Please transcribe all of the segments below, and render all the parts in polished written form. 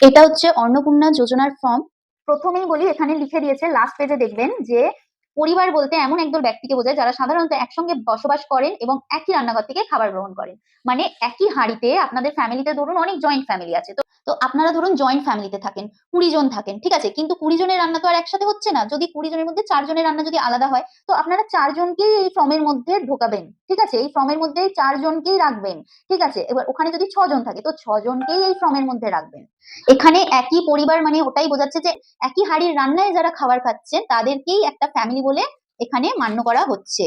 এটা হচ্ছে অন্নপূর্ণা যোজনার ফর্ম। প্রথমেই বলি, এখানে লিখে দিয়েছে, লাস্ট পেজে দেখবেন যে পরিবার বলতে এমন একদল ব্যক্তিকে বোঝায় যারা সাধারণত একসঙ্গে বসবাস করেন এবং একই রান্নাঘর থেকে খাবার গ্রহণ করেন। মানে একই হাঁড়িতে আপনাদের ফ্যামিলিতে ধরুন অনেক জয়েন্ট ফ্যামিলি আছে, তো তো আপনারা ধরুন জয়েন্ট ফ্যামিলিতে থাকেন, 20 জন থাকেন, ঠিক আছে, কিন্তু 20 জনের রান্না তো আর একসাথে হচ্ছে না। যদি 20 জনের মধ্যে 4 জনের রান্না যদি আলাদা হয়, তো আপনারা 4 জনকেই এই ফর্মের মধ্যে ঢোকাবেন, ঠিক আছে, এই ফর্মের মধ্যে 4 জনকেই রাখবেন, ঠিক আছে। এবার ওখানে যদি 6 জন থাকে, তো 6 জনকেই এই ফর্মের মধ্যে রাখবেন। এখানে একই পরিবার মানে ওটাই বোঝাচ্ছে যে একই হাড়ির রান্নায় যারা খাবার খাচ্ছেন তাদেরকেই একটা ফ্যামিলি বলে এখানে মান্য করা হচ্ছে,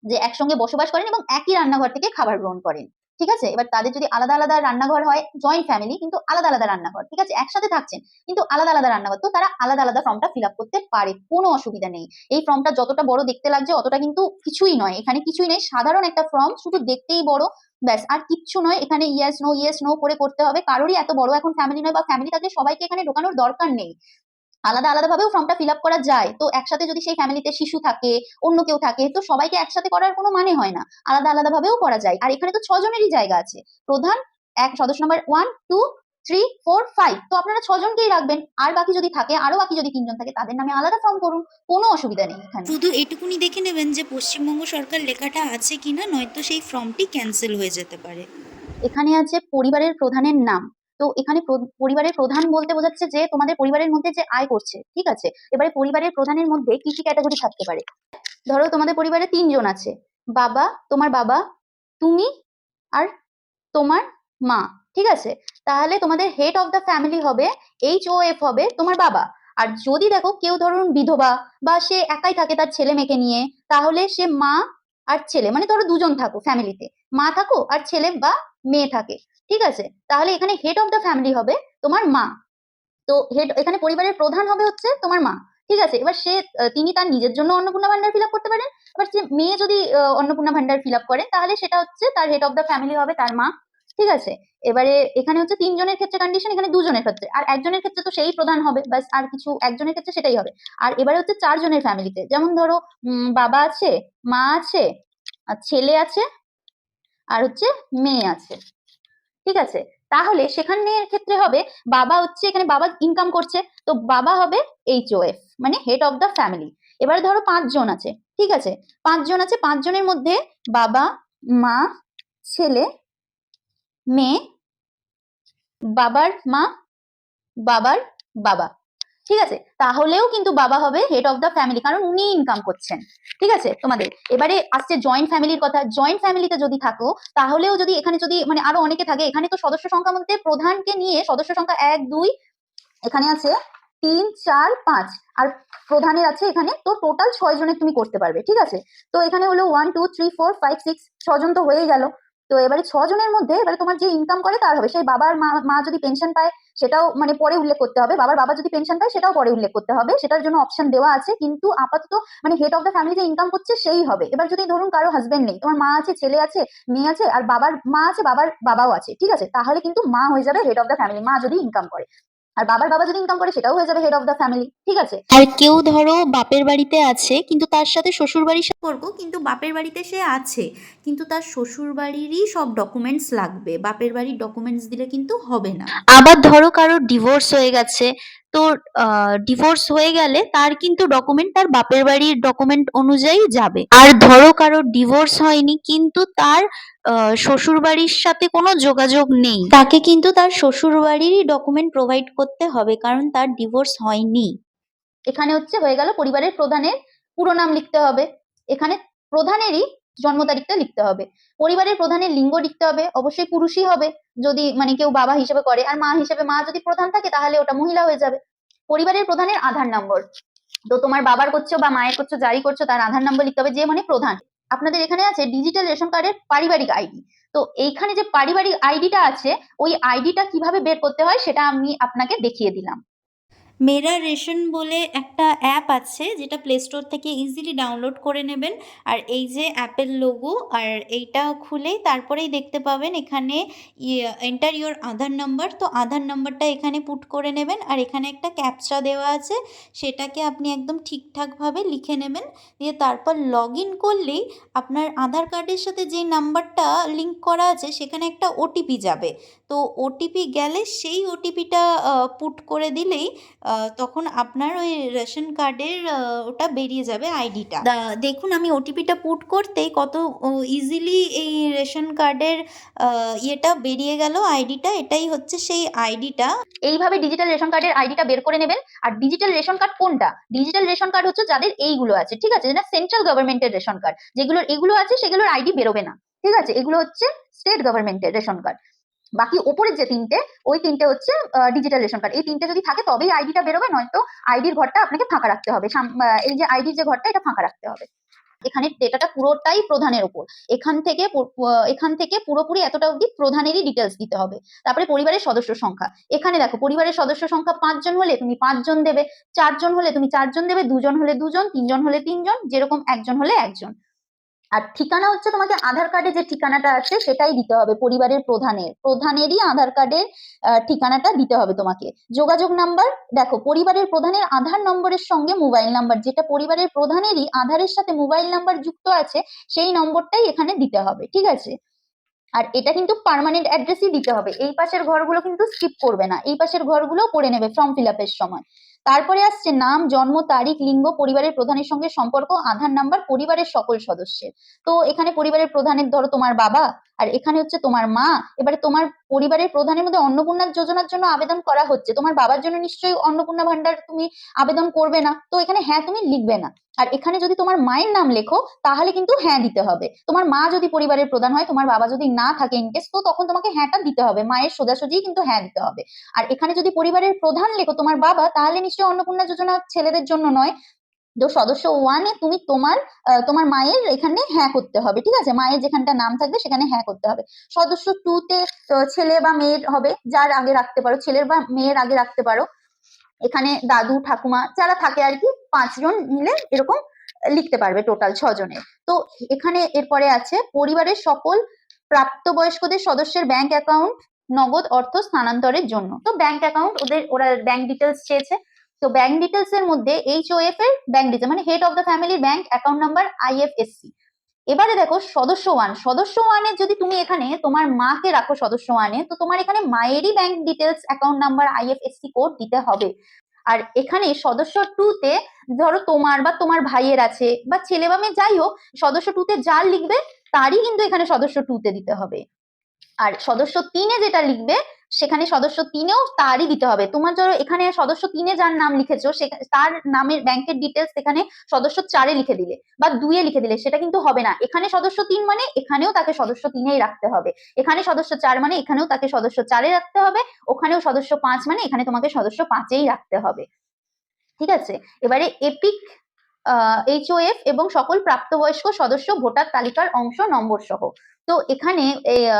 যে একসঙ্গে বসবাস করেন এবং একই রান্নাঘর থেকে খাবার গ্রহণ করেন, ঠিক আছে। এবার তাদের যদি আলাদা আলাদা রান্নাঘর হয়, জয়েন্ট ফ্যামিলি কিন্তু আলাদা আলাদা রান্নাঘর, ঠিক আছে, একসাথে থাকছেন কিন্তু আলাদা আলাদা রান্নাঘর, তো তারা আলাদা আলাদা ফর্মটা ফিল আপ করতে পারে, কোনো অসুবিধা নেই। এই ফর্মটা যতটা বড় দেখতে লাগছে অতটা কিন্তু কিছুই নয়, এখানে কিছুই নেই, সাধারণ একটা ফর্ম, শুধু দেখতেই বড়, ব্যাস, আর কিচ্ছু নয়। এখানে ইয়েস নো করে করতে হবে, কারোরই এত বড় এখন ফ্যামিলি নয়, বা ফ্যামিলি থাকলে সবাইকে এখানে ঢোকানোর দরকার নেই, আলাদা আলাদা ভাবেও ফর্মটা ফিল আপ করা যায়। তো একসাথে যদি সেই ফ্যামিলিতে শিশু থাকে, অন্য কেউ থাকে, তো সবাইকে একসাথে করার কোনো মানে হয় না, আলাদা আলাদা ভাবেও করা যায়। আর এখানে তো 6 জনেরই জায়গা আছে, প্রধান, এক সদস্য নাম্বার 1 2 3 4 5, তো আপনারা 6 জনকেই রাখবেন, আর বাকি যদি থাকে, আরো বাকি যদি 3 জন থাকে, তাদের নামে আলাদা ফর্ম করুন, কোনো অসুবিধা নেই এখানে। শুধু এটুকুনি দেখে নেবেন যে পশ্চিমবঙ্গ সরকার লেখাটা আছে কিনা, নয়তো সেই ফর্মটি ক্যান্সেল হয়ে যেতে পারে। এখানে আছে পরিবারের প্রধানের নাম। তো এখানে পরিবারের প্রধান বলতে বোঝাচ্ছে যে তোমাদের পরিবারের মধ্যে যে আয় করছে, ঠিক আছে। এবারে পরিবারের প্রধানের মধ্যে কি কি ক্যাটাগরি থাকতে পারে? ধরো তোমাদের পরিবারে 3 জন আছে, বাবা, তোমার বাবা, তুমি, আর তোমার মা, ঠিক আছে। তাহলে তোমাদের হেড অফ দ্য ফ্যামিলি হবে, HOF হবে তোমার বাবা। আর যদি দেখো কেউ ধরুন বিধবা, বা সে একাই থাকে তার ছেলে মেয়েকে নিয়ে, তাহলে সে মা আর ছেলে, মানে ধরো 2 জন থাকো ফ্যামিলিতে, মা থাকো আর ছেলে বা মেয়ে থাকে, ঠিক আছে, তাহলে এখানে হেড অফ দ্য ফ্যামিলি হবে তোমার মা। তো হেড, এখানে পরিবারের প্রধান হবে হচ্ছে তোমার মা, ঠিক আছে। এবার সে তিনি তার নিজের জন্য অন্নপূর্ণা ভান্ডার ফিল আপ করতে পারেন। এবার সে মেয়ে যদি অন্নপূর্ণা ভান্ডার ফিল আপ করে, তাহলে সেটা হচ্ছে তার হেড অফ দ্য ফ্যামিলি হবে তার মা, ঠিক আছে। এবারে এখানে হচ্ছে 3 জনের ক্ষেত্রে কন্ডিশন, এখানে 2 জনের ক্ষেত্রে, আর একজনের ক্ষেত্রে তো সেই প্রধান হবে, ব্যাস, আর কিছু একজনের ক্ষেত্রে সেটাই হবে। আর এবারে হচ্ছে 4 জনের ফ্যামিলিতে, যেমন ধরো বাবা আছে, মা আছে, আর ছেলে আছে, আর হচ্ছে মেয়ে আছে, ঠিক আছে। তাহলে সেখানে ক্ষেত্রে হবে, বাবা হচ্ছে, এখানে বাবা ইনকাম করছে, তো বাবা হবে HOF, মানে হেড অফ দ্য ফ্যামিলি। এবার ধরো 5 জন আছে, ঠিক আছে, 5 জন আছে, 5 জনের মধ্যে বাবা, মা, ছেলে, মেয়ে, বাবার মা, বাবার বাবা, ঠিক আছে। তাহলেও কিন্তু বাবা হবে হেড অফ দ্য ফ্যামিলি, কারণ উনি ইনকাম করছেন, ঠিক আছে তোমাদের। এবারে আসছে জয়েন্ট ফ্যামিলির কথা। জয়েন্ট ফ্যামিলিতে যদি থাকো, তাহলেও যদি এখানে যদি মানে আরো অনেকে থাকে, এখানে তো সদস্য সংখ্যা মধ্যে প্রধানকে নিয়ে সদস্য সংখ্যা 1 2, এখানে আছে 3 4 5, আর প্রধানের আছে এখানে, তো টোটাল 6 জনের তুমি করতে পারবে, ঠিক আছে। তো এখানে হলো 1 2 3 4 5 6, 6 জন তো হয়েই গেল। তো এবারে 6 জনের মধ্যে এবারে তোমার যে ইনকাম করে তার হবে, সেই বাবার মা, মা যদি পেনশন পায় সেটাও মানে পরে উল্লেখ করতে হবে, বাবার বাবা যদি পেনশন পায় সেটাও পরে উল্লেখ করতে হবে, সেটার জন্য অপশন দেওয়া আছে, কিন্তু আপাতত মানে হেড অফ দ্য ফ্যামিলি যে ইনকাম করছে সেই হবে। এবার যদি ধরুন কারো হাজবেন্ড নেই, তোমার মা আছে, ছেলে আছে, মেয়ে আছে, আর বাবার মা আছে, বাবার বাবাও আছে, ঠিক আছে, তাহলে কিন্তু মা হয়ে যাবে হেড অফ দ্য ফ্যামিলি, মা যদি ইনকাম করে। আর বাবার বাবা যদি ইনকাম করে সেটাও হয়ে যাবে হেড অফ দ্য ফ্যামিলি, ঠিক আছে। আর কেউ ধরো বাপের বাড়িতে আছে কিন্তু তার সাথে শ্বশুর বাড়ির সম্পর্ক, কিন্তু বাপের বাড়িতে সে আছে, কিন্তু তার শ্বশুর বাড়িরই সব ডকুমেন্টস লাগবে, বাপের বাড়ির ডকুমেন্টস দিলে কিন্তু হবে না। আবার ধরো কারোর ডিভোর্স হয়ে গেছে, তো ডিভোর্স হয়ে গেলে তার কিন্তু ডকুমেন্ট তার বাপের বাড়ির ডকুমেন্ট অনুযায়ী যাবে। আর ধরো কারোর ডিভোর্স হয়নি কিন্তু তার শ্বশুর বাড়ির সাথে কোনো যোগাযোগ নেই, তাকে কিন্তু তার শ্বশুর বাড়িরই ডকুমেন্ট প্রোভাইড করতে হবে, কারণ তার ডিভোর্স হয়নি। এখানে হচ্ছে হয়ে গেল পরিবারের প্রধানের পুরো নাম লিখতে হবে, এখানে প্রধানেরই জন্ম তারিখটা লিখতে হবে, পরিবারের প্রধানের লিঙ্গ লিখতে হবে, অবশ্যই পুরুষই হবে যদি মানে কেউ বাবা হিসেবে করে, আর মা হিসেবে, মা যদি প্রধান থাকে তাহলে ওটা মহিলা হয়ে যাবে। পরিবারের প্রধানের আধার নম্বর, তো তোমার বাবার করছো বা মায়ের করছো, যাই করছো, তার আধার নম্বর লিখতে হবে, যে মানে প্রধান। আপনাদের এখানে আছে ডিজিটাল রেশন কার্ডের পারিবারিক আইডি, তো এইখানে যে পারিবারিক আইডিটা আছে, ওই আইডিটা কিভাবে বের করতে হয় সেটা আমি আপনাকে দেখিয়ে দিলাম। মেরা রেশন বলে একটা অ্যাপ আছে, যেটা প্লে স্টোর থেকে ইজিলি ডাউনলোড করে নেবেন। আর এই যে অ্যাপের লোগো, আর এইটা খুলেই তারপরেই দেখতে পাবেন এখানে এন্টার ইওর আধার নাম্বার, তো আধার নাম্বারটা এখানে পুট করে নেবেন। আর এখানে একটা ক্যাপচা দেওয়া আছে, সেটাকে আপনি একদম ঠিকঠাকভাবে লিখে নেবেন, দিয়ে তারপর লগ ইন করলেই আপনার আধার কার্ডের সাথে যে নাম্বারটা লিঙ্ক করা আছে সেখানে একটা ওটিপি যাবে। তো তো ওটিপি গেলে সেই ওটিপিটা পুট করে দিলেই তখন আপনার ওই রেশন কার্ডের ওটা বেরিয়ে যাবে আইডিটা। দেখুন আমি ওটিপিটা পুট করতেই কত ইজিলি এই রেশন কার্ডের ইয়েটা বেরিয়ে গেল, আইডিটা। এটাই হচ্ছে সেই আইডিটা। এইভাবে ডিজিটাল রেশন কার্ডের আইডিটা বের করে নেবেন। আর ডিজিটাল রেশন কার্ড কোনটা? ডিজিটাল রেশন কার্ড হচ্ছে যাদের এইগুলো আছে, ঠিক আছে, যেটা সেন্ট্রাল গভর্নমেন্টের রেশন কার্ড, যেগুলোর এগুলো আছে সেগুলোর আইডি বেরোবে না, ঠিক আছে, এগুলো হচ্ছে স্টেট গভর্নমেন্টের রেশন কার্ড। বাকি ওপরের যে তিনটে, ওই তিনটে হচ্ছে ডিজিটাল রেশন কার্ড। এই তিনটে যদি থাকে তবেই আইডিটা বেরোবে, নয়তো আইডির ঘরটা আপনাকে ফাঁকা রাখতে হবে। এই যে আইডির যে ঘরটা, এটা ফাঁকা রাখতে হবে। এখানে ডেটাটা পুরোটাই প্রধানের উপর। এখান থেকে পুরোপুরি এতটা অবধি প্রধানেরই ডিটেলস দিতে হবে। তারপরে পরিবারের সদস্য সংখ্যা। এখানে দেখো পরিবারের সদস্য সংখ্যা 5 জন হলে তুমি 5 জন দেবে, 4 জন হলে তুমি 4 জন দেবে, 2 জন হলে 2 জন, 3 জন হলে 3 জন, যেরকম 1 জন হলে 1 জন। আর ঠিকানা হচ্ছে তোমাকে আধার কার্ডে যে ঠিকানাটা আছে সেটাই দিতে হবে। পরিবারের প্রধানেরই আধার কার্ডের ঠিকানাটা দিতে হবে তোমাকে। যোগাযোগ নাম্বার, দেখো পরিবারের প্রধানের আধার নম্বরের সঙ্গে মোবাইল নাম্বার, যেটা পরিবারের প্রধানেরই আধারের সাথে মোবাইল নাম্বার যুক্ত আছে, সেই নম্বরটাই এখানে দিতে হবে, ঠিক আছে। আর এটা কিন্তু পার্মানেন্ট অ্যাড্রেসই দিতে হবে। এই পাশের ঘরগুলো কিন্তু স্কিপ করবে না, এই পাশের ঘরগুলো পড়ে নেবে ফর্ম ফিল আপের সময়। তারপরে আসছে নাম, জন্ম তারিখ, লিঙ্গ, পরিবারের প্রধানের সঙ্গে সম্পর্ক, আধার নাম্বার, পরিবারের সকল সদস্যের। তো এখানে পরিবারের প্রধানের ধরো তোমার বাবা, আর এখানে হচ্ছে তোমার মা। এবারে তোমার পরিবারের প্রধানের মধ্যে অন্নপূর্ণা যোজনার জন্য আবেদন করা হচ্ছে, তোমার বাবার জন্য নিশ্চয়ই অন্নপূর্ণা ভান্ডার তুমি আবেদন করবে না, তো এখানে হ্যাঁ তুমি লিখবে না। আর এখানে যদি তোমার মায়ের নাম লেখো তাহলে কিন্তু হ্যাঁ দিতে হবে। তোমার মা যদি পরিবারের প্রধান হয়, তোমার বাবা যদি না থাকে ইনকেস, তো তখন তোমাকে হ্যাঁটা দিতে হবে, মায়ের সোজাসুজি কিন্তু হ্যাঁ দিতে হবে। আর এখানে যদি পরিবারের প্রধান লেখো তোমার বাবা, তাহলে নিশ্চয়ই অন্নপূর্ণা যোজনা ছেলেদের জন্য নয়। তো সদস্য 1-এ তুমি তোমার মায়ের এখানে হ্যাঁ করতে হবে, ঠিক আছে, মায়ের যেখানটা নাম থাকবে সেখানে হ্যাঁ করতে হবে। সদস্য 2-তে ছেলে বা মেয়ের হবে, যার আগে রাখতে পারো, ছেলের বা মেয়ের আগে রাখতে পারো। এখানে দাদু ঠাকুমা যারা থাকে আর কি, 5 জন মিলে এরকম লিখতে পারবে, টোটাল 6 জনের। তো এখানে এরপরে আছে পরিবারের সকল প্রাপ্তবয়স্কদের সদস্যের ব্যাংক অ্যাকাউন্ট নগদ অর্থ স্থানান্তরের জন্য। তো ব্যাংক অ্যাকাউন্ট ওরা ব্যাংক ডিটেলস চেয়েছে। তো ব্যাংক ডিটেলস এর মধ্যে HOF এর ব্যাংক ডিটেলস মানে হেড অফ দ্য ফ্যামিলির ব্যাংক অ্যাকাউন্ট নাম্বার IFSC। এবারে দেখো সদস্য 1 এর যদি তুমি এখানে তোমার মাকে রাখো সদস্য 1-এ, তো তোমার এখানে মায়েরই bank details account number IFSC code দিতে হবে। আর এখানে সদস্য 2-তে ধরো তোমার বা তোমার ভাইয়ের আছে, বা ছেলে বা মেয়ে যাই হোক, সদস্য 2-তে যার লিখবে তারই কিন্তু এখানে সদস্য 2-তে দিতে হবে। আর সদস্য 3-এ যেটা লিখবে সেখানে সদস্য 3-এও তারই দিতে হবে। তোমার ধরো এখানে সদস্য 3-এ যার নাম লিখেছো তার নামের ব্যাংকের ডিটেলস এখানে সদস্য 4-এ লিখে দিলে বা 2-এ লিখে দিলে সেটা কিন্তু হবে না। এখানে সদস্য 3 মানে এখানেও তাকে সদস্য 3-এই রাখতে হবে, এখানে সদস্য 4 মানে এখানেও তাকে সদস্য 4-এ রাখতে হবে, ওখানেও সদস্য 5 মানে এখানে তোমাকে সদস্য 5-এই রাখতে হবে, ঠিক আছে। এবারে এপিক HOF এবং সকল প্রাপ্তবয়স্ক সদস্য ভোটার তালিকার অংশ নম্বর সহ। তো এখানে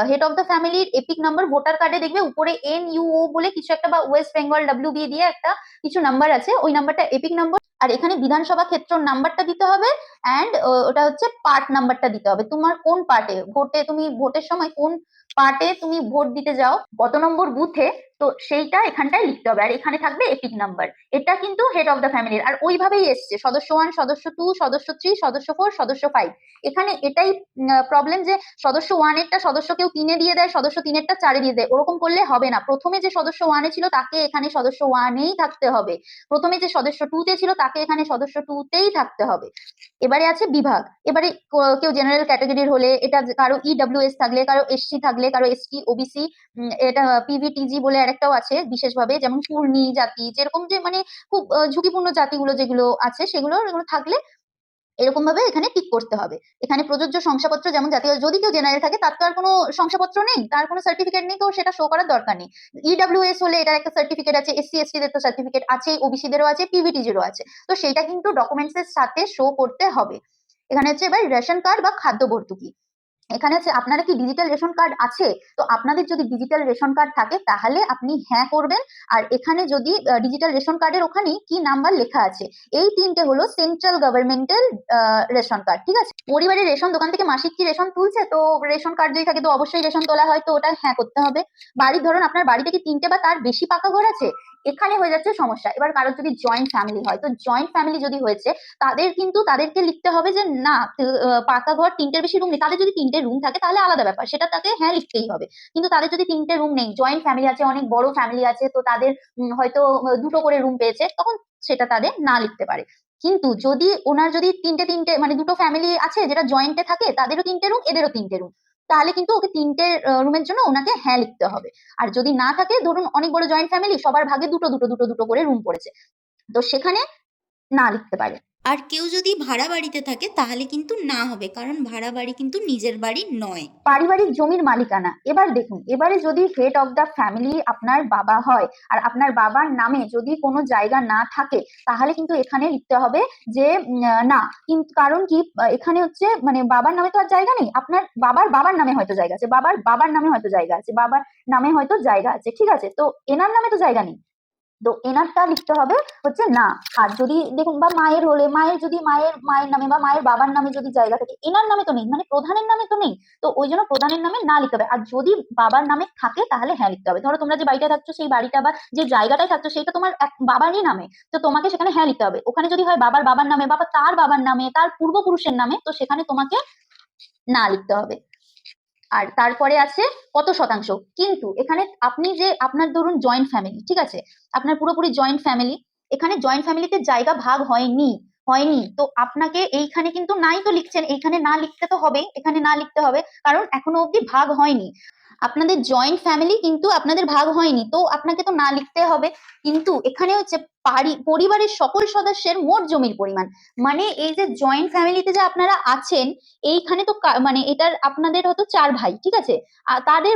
হেড অফ দ্য ফ্যামিলির এপিক নাম্বার ভোটার কার্ডে দেখবে উপরে NUO বলে কিছু একটা, বা ওয়েস্ট বেঙ্গল WB দিয়ে একটা কিছু নাম্বার আছে, ওই নাম্বারটা এপিক নাম্বার। আর এখানে বিধানসভা ক্ষেত্র নাম্বারটা দিতে হবে, অ্যান্ড ওটা হচ্ছে পার্ট নাম্বারটা দিতে হবে, তোমার কোন পার্টে তুমি ভোটের সময় কোন পার্টে তুমি ভোট দিতে যাও, কত নম্বর বুথে, তো সেইটা এখানটায় লিখতে হবে। আর এখানে থাকবে এপিক নাম্বার। এটা কিন্তু হেড অফ দ্য ফ্যামিলির। আর ওইভাবেই এসছে সদস্য 1, সদস্য 2, সদস্য 3, সদস্য 4, সদস্য 5। এখানে এটাই প্রবলেম যে সদস্য 1-এরটা সদস্য কেউ 3-এ দিয়ে দেয়, সদস্য 3-এরটা 4-এ দিয়ে দেয়, ওরকম করলে হবে না। প্রথমে যে সদস্য 1-এ ছিল তাকে এখানে সদস্য 1-এই থাকতে হবে, প্রথমে যে সদস্য 2-তে ছিল তাকে এখানে সদস্য 2-তেই থাকতে হবে। এবারে আছে বিভাগ। এবারে কেউ জেনারেল ক্যাটাগরির হলে, এটা কারো EWS থাকলে, কারো SC থাকলে, কারো ST OBC, এটা PVTG বলে আরেকটাও আছে বিশেষভাবে, যেমন পূর্ণি জাতি, যেরকম যে মানে খুব ঝুঁকিপূর্ণ জাতিগুলো যেগুলো আছে সেগুলো থাকলে এরকম ভাবে এখানে টিক করতে হবে। এখানে প্রযোজ্য শংসাপত্র, যেমন জাতীয়, যদি কেউ জেনারেল থাকে তার তো আর কোনো শংসাপত্র নেই, তার কোনো সার্টিফিকেট নেই, তো সেটা শো করার দরকার নেই। EWS হলে এটার একটা সার্টিফিকেট আছে, SC ST দের তো সার্টিফিকেট আছে, OBC দেরও আছে, PVTG-রও আছে, তো সেটা কিন্তু ডকুমেন্টস এর সাথে শো করতে হবে। এখানে হচ্ছে এবার রেশন কার্ড বা খাদ্য ভর্তুকি। এখানে হচ্ছে আপনারা কি ডিজিটাল রেশন কার্ড আছে, তো আপনাদের যদি ডিজিটাল রেশন কার্ড থাকে তাহলে আপনি হ্যাঁ করবেন। আর এখানে যদি ডিজিটাল রেশন কার্ডের ওখানে কি নাম্বার লেখা আছে, এই 3টে হলো সেন্ট্রাল গভর্নমেন্টাল রেশন কার্ড, ঠিক আছে। পরিবারের রেশন দোকান থেকে মাসিক কি রেশন তুলছে, তো রেশন কার্ড যদি থাকে তো অবশ্যই রেশন তোলা হয়, তো ওটা হ্যাঁ করতে হবে। বাড়ির ধরুন আপনার বাড়িতে কি 3টে বা তার বেশি পাকা ঘর আছে, এখানে হয়ে যাচ্ছে সমস্যা। এবার কারোর যদি জয়েন্ট ফ্যামিলি হয়, তো জয়েন্ট ফ্যামিলি যদি হয়েছে তাদেরকে লিখতে হবে যে না, পাকা ঘর, তিনটের বেশি রুম নেই। তাদের যদি তিনটে রুম থাকে তাহলে আলাদা ব্যাপার, সেটা তাকে হ্যাঁ লিখতেই হবে। কিন্তু তাদের যদি তিনটে রুম নেই, জয়েন্ট ফ্যামিলি আছে, অনেক বড় ফ্যামিলি আছে, তো তাদের হয়তো দুটো করে রুম পেয়েছে, তখন সেটা তাদের না লিখতে পারে। কিন্তু যদি ওনার যদি তিনটে তিনটে মানে দুটো ফ্যামিলি আছে যেটা জয়েন্টে থাকে, তাদেরও তিনটে রুম, এদেরও তিনটে রুম, তাহলে কিন্তু ওকে তিনটে রুমের জন্য ওনাকে হ্যাঁ লিখতে হবে। আর যদি না থাকে, ধরুন অনেক বড় জয়েন্ট ফ্যামিলি, সবার ভাগে দুটো দুটো দুটো দুটো করে রুম পড়েছে, তো সেখানে না লিখতে পারে। আর কেউ যদি ভাড়া বাড়িতে থাকে তাহলে কিন্তু না হবে, কারণ ভাড়া বাড়ি কিন্তু নিজের বাড়ি নয়। পারিবারিক জমির মালিকানা, এবার দেখুন, এবারে যদি হেড অফ দ্য ফ্যামিলি আপনার বাবা হয়, আর আপনার বাবার নামে যদি কোনো জায়গা না থাকে, তাহলে কিন্তু এখানে লিখতে হবে যে না। কিন্তু কারণ কি, এখানে হচ্ছে মানে বাবার নামে তো আর জায়গা নেই, আপনার বাবার বাবার নামে হয়তো জায়গা আছে, বাবার বাবার নামে হয়তো জায়গা আছে, বাবার নামে হয়তো জায়গা আছে, ঠিক আছে, তো এনার নামে তো জায়গা নেই, তো এনারটা লিখতে হবে হচ্ছে না। আর যদি দেখুন, বা মায়ের হলে, মায়ের যদি মায়ের নামে বা মায়ের বাবার নামে যদি জায়গা থাকে, এনার নামে তো নেই, মানে প্রধানের নামে তো নেই, তো ওই জন্য প্রধানের নামে না লিখতে হবে। আর যদি বাবার নামে থাকে তাহলে হ্যাঁ লিখতে হবে। ধরো তোমরা যে বাড়িটা থাকছো, সেই বাড়িটা বা যে জায়গাটায় থাকছো সেটা তোমার এক বাবারই নামে, তো তোমাকে সেখানে হ্যাঁ লিখতে হবে। ওখানে যদি হয় বাবার বাবার নামে, বাবা তার বাবার নামে, তার পূর্বপুরুষের নামে, তো সেখানে তোমাকে না লিখতে হবে। আর তারপরে আছে কত শতাংশ। কিন্তু এখানে আপনি যে আপনার ধরুন জয়েন্ট ফ্যামিলি, ঠিক আছে, আপনার পুরোপুরি জয়েন্ট ফ্যামিলি, এখানে জয়েন্ট ফ্যামিলিতে জায়গা ভাগ হয়নি, তো আপনাকে এইখানে কিন্তু নাই তো লিখছেন, এইখানে না লিখতে তো হবেই, এখানে না লিখতে হবে, কারণ এখনো অব্দি ভাগ হয়নি। আপনাদের জয়েন্ট ফ্যামিলি কিন্তু আপনাদের ভাগ হয়নি, তো আপনাকে তো না লিখতে হবে। কিন্তু এখানে হচ্ছে পরিবারের সকল সদস্যের মোট জমির পরিমাণ, মানে এই যে জয়েন্ট ফ্যামিলিতে যে আপনারা আছেন, এইখানে তো মানে এটার আপনাদের হয়তো 4 ভাই, ঠিক আছে, আর তাদের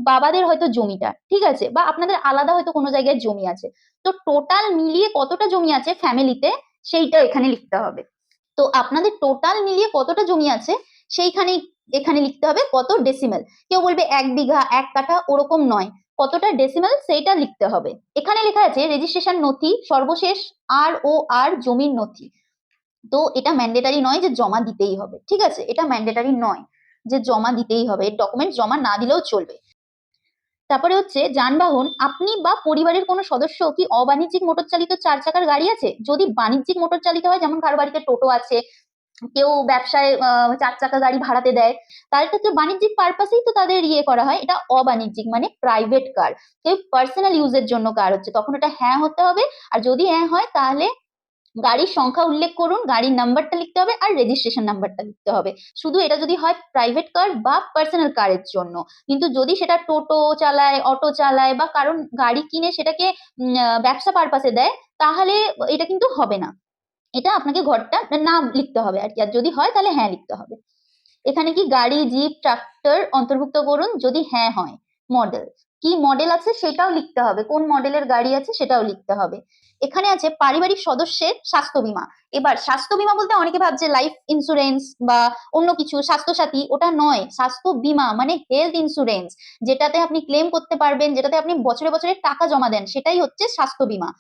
বাবাদের হয়তো জমিটা, ঠিক আছে, বা আপনাদের আলাদা হয়তো কোনো জায়গায় জমি আছে, তো টোটাল মিলিয়ে কতটা জমি আছে ফ্যামিলিতে, সেইটা এখানে লিখতে হবে। তো আপনাদের টোটাল মিলিয়ে কতটা জমি আছে সেইখানে এখানে লিখতে হবে কত ডেসিমেল। কেউ বলবে 1 বিঘা 1 কাঠা, ওরকম নয়, কতটা ডেসিমেল সেইটা লিখতে হবে। এখানে লেখা আছে রেজিস্ট্রেশন নথি, সর্বশেষ আর জমির নথি, তো এটা ম্যান্ডেটারি নয় যে জমা দিতেই হবে, ঠিক আছে, এটা ম্যান্ডেটারি নয় যে জমা দিতেই হবে, ডকুমেন্ট জমা না দিলেও চলবে। তারপরে হচ্ছে যানবাহন, আপনি বা পরিবারের কোনো সদস্য কি অবাণিজ্যিক মোটর চালিত 4 চাকার গাড়ি আছে? যদি বাণিজ্যিক মোটর চালিত হয়, যেমন কারো বাড়িতে টোটো আছে, কেউ ব্যবসায় 4 চাকা গাড়ি ভাড়াতে দেয়, তার ক্ষেত্রে বাণিজ্যিক পারপাসেই তো তাদের করা হয়। এটা অবাণিজ্যিক মানে প্রাইভেট কার, কেউ পার্সোনাল ইউজের জন্য কার হচ্ছে, তখন এটা হ্যাঁ হতে হবে। আর যদি হ্যাঁ হয় তাহলে গাড়ির সংখ্যা উল্লেখ করুন, গাড়ির নাম্বারটা লিখতে হবে, আর রেজিস্ট্রেশন নাম্বারটা লিখতে হবে। শুধু এটা যদি হয় প্রাইভেট কার বা পার্সোনাল কারের জন্য। কিন্তু যদি সেটা টোটো চালায়, অটো চালায়, বা কারণ গাড়ি কিনে সেটাকে ব্যবসা পারপাসে দেয়, তাহলে এটা কিন্তু হবে না। এটা আপনাকে ঘরটা নাম লিখতে হবে আর কি, আর যদি হয় তাহলে হ্যাঁ লিখতে হবে। এখানে কি গাড়ি, জিপ, ট্রাক্টর অন্তর্ভুক্ত করুন, যদি হ্যাঁ হয়। মডেল, কি মডেল আছে সেটাও লিখতে হবে, কোন মডেলের গাড়ি আছে সেটাও লিখতে হবে। এখানে আছে পারিবারিক সদস্যের স্বাস্থ্য বীমা। এবার স্বাস্থ্য বীমা বলতে অনেকে ভাবছে লাইফ ইন্স্যুরেন্স বা অন্য কিছু, স্বাস্থ্য সাথী, ওটা নয়। স্বাস্থ্য বীমা মানে হেলথ ইন্স্যুরেন্স, যেটাতে আপনি ক্লেম করতে পারবেন, যেটাতে আপনি বছরে বছরে টাকা জমা দেন, সেটাই হচ্ছে স্বাস্থ্য বীমা।